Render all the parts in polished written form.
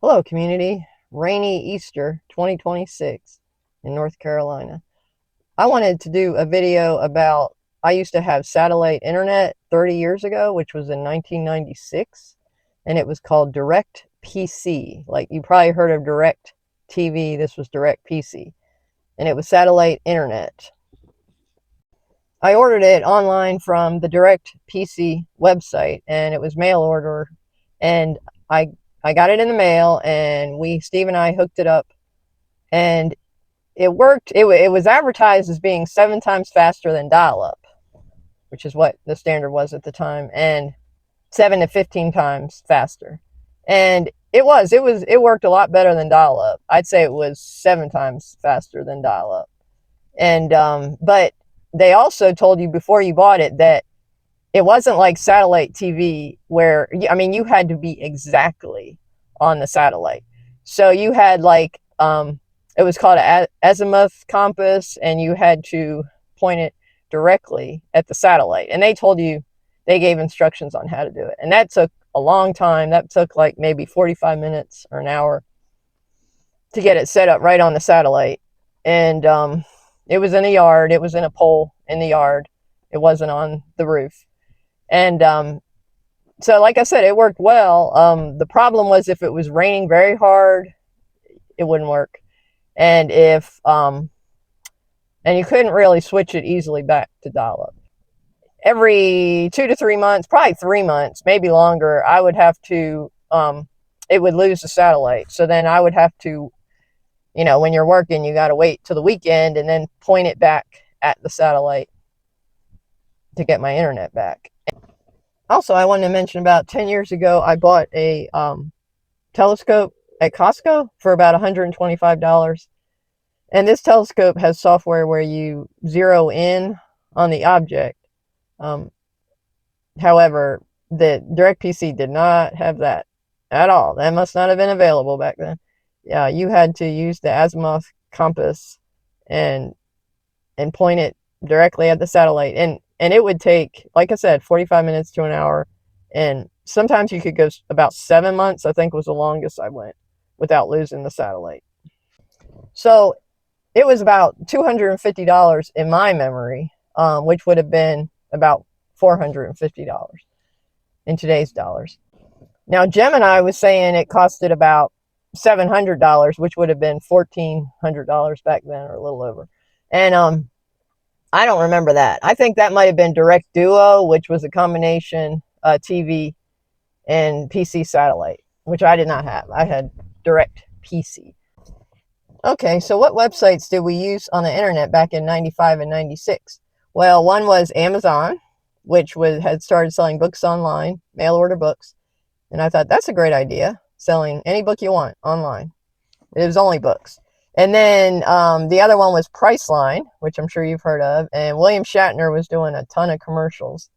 Hello, community. Rainy Easter 2026 in North Carolina. I wanted to do a video about, I used to have satellite internet 30 years ago, which was in 1996, and it was called DirectPC. Like you probably heard of Direct TV, this was DirectPC, and it was satellite internet. I ordered it online from the DirectPC website, and it was mail order, and I I got it in the mail, and Steve and I hooked it up, and it worked. It was advertised as being 7 times faster than dial-up, which is what the standard was at the time, and 7 to 15 times faster. And it worked a lot better than dial-up. I'd say it was 7 times faster than dial-up. And but they also told you before you bought it that it wasn't like satellite TV where, I mean, you had to be exactly on the satellite. So you had like, it was called an azimuth compass, and you had to point it directly at the satellite. And they gave instructions on how to do it. And that took a long time. That took like maybe 45 minutes or an hour to get it set up right on the satellite. And it was in a yard. It was in a pole in the yard. It wasn't on the roof. And so, like I said, it worked well. The problem was if it was raining very hard, it wouldn't work. And and you couldn't really switch it easily back to dial-up. Every 2 to 3 months, probably 3 months, maybe longer, I would have to, it would lose the satellite. So then I would have to, when you're working, you got to wait till the weekend and then point it back at the satellite to get my internet back. Also, I wanted to mention about 10 years ago, I bought a telescope at Costco for about $125. And this telescope has software where you zero in on the object. However, the DirectPC did not have that at all. That must not have been available back then. Yeah, you had to use the azimuth compass and point it directly at the satellite. And it would take, like I said, 45 minutes to an hour. And sometimes you could go about 7 months, I think was the longest I went, without losing the satellite. So it was about $250 in my memory, which would have been about $450 in today's dollars. Now, Gemini was saying it costed about $700, which would have been $1,400 back then, or a little over. And I don't remember that. I think that might have been Direct Duo, which was a combination TV and PC satellite, which I did not have. I had Direct PC. Okay, so what websites did we use on the internet back in 95 and 96? Well, one was Amazon, which had started selling books online, mail order books. And I thought, that's a great idea, selling any book you want online. It was only books. And then the other one was Priceline, which I'm sure you've heard of. And William Shatner was doing a ton of commercials.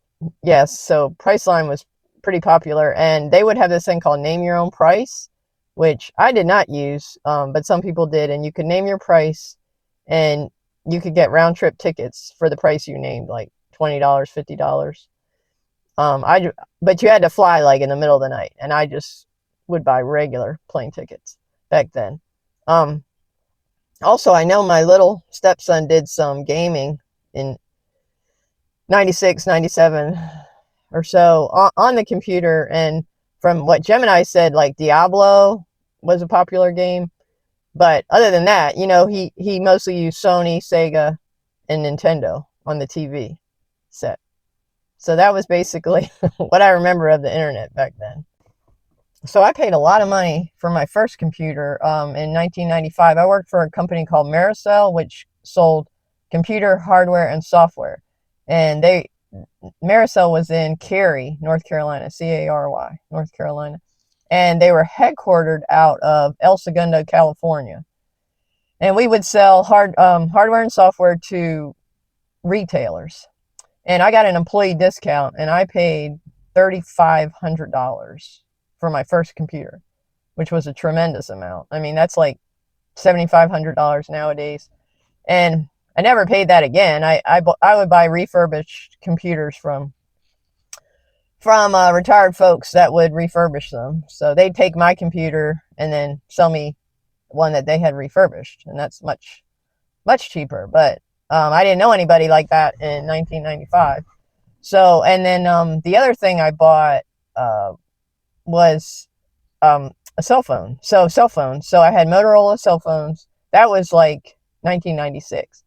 Yes, so Priceline was pretty popular. And they would have this thing called Name Your Own Price, which I did not use, but some people did. And you could name your price, and you could get round-trip tickets for the price you named, like $20, $50. But you had to fly like in the middle of the night. And I just would buy regular plane tickets back then. Also, I know my little stepson did some gaming in 96, 97 or so on the computer. And from what Gemini said, like Diablo was a popular game. But other than that, he mostly used Sony, Sega, and Nintendo on the TV set. So that was basically what I remember of the internet back then. So I paid a lot of money for my first computer in 1995. I worked for a company called Maricel, which sold computer hardware and software. And Maricel was in Cary, North Carolina, Cary, North Carolina. And they were headquartered out of El Segundo, California. And we would sell hardware and software to retailers. And I got an employee discount, and I paid $3,500 for my first computer, which was a tremendous amount. I mean, that's like $7,500 nowadays. And I never paid that again. I would buy refurbished computers from from retired folks that would refurbish them. So they'd take my computer and then sell me one that they had refurbished, and that's much cheaper. But I didn't know anybody like that in 1995. So, and then the other thing I bought was a cell phone. So cell phones. So I had Motorola cell phones. That was like 1996.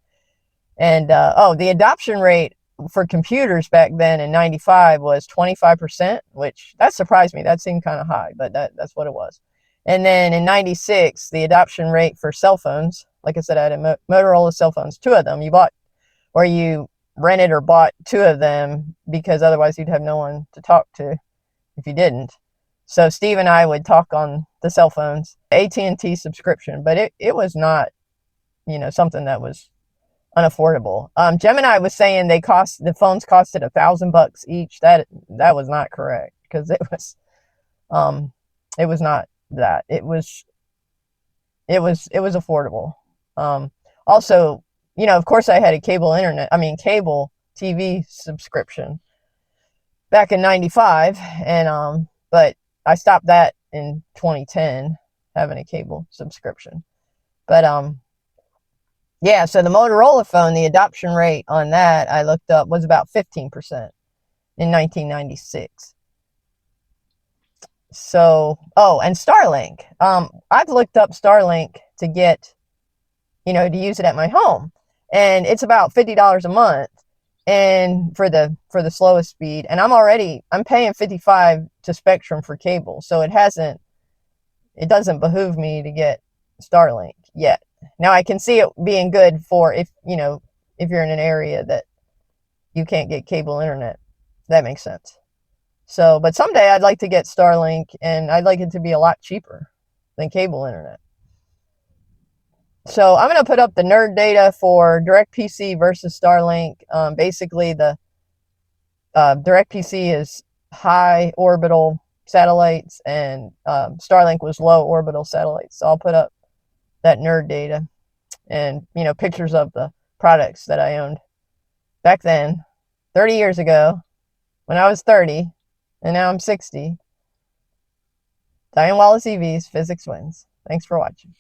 And the adoption rate for computers back then in 95 was 25%, which that surprised me. That seemed kind of high, but that's what it was. And then in 96, the adoption rate for cell phones, like I said, I had a Motorola cell phones, two of them. You bought, or you rented or bought two of them because otherwise you'd have no one to talk to if you didn't. So Steve and I would talk on the cell phones, AT&T subscription, but it was not, something that was unaffordable. Gemini was saying the phones costed $1,000 each. That was not correct, because it was not that. It was affordable. Also, of course I had a cable TV subscription back in 95, and but I stopped that in 2010, having a cable subscription. But yeah, so the Motorola phone, the adoption rate on that I looked up was about 15% in 1996. So, and Starlink. I've looked up Starlink to get, to use it at my home, and it's about $50 a month, and for the slowest speed. And I'm paying $55 to Spectrum for cable, so it doesn't behoove me to get Starlink yet. Now I can see it being good for if you're in an area that you can't get cable internet. That makes sense. So, but someday I'd like to get Starlink, and I'd like it to be a lot cheaper than cable internet. So I'm going to put up the nerd data for DirecPC versus Starlink. Basically, the DirecPC is high orbital satellites, and Starlink was low orbital satellites. So I'll put up that nerd data and pictures of the products that I owned back then, 30 years ago, when I was 30, and now I'm 60. Diane Wallace EVs, Physics Wins. Thanks for watching.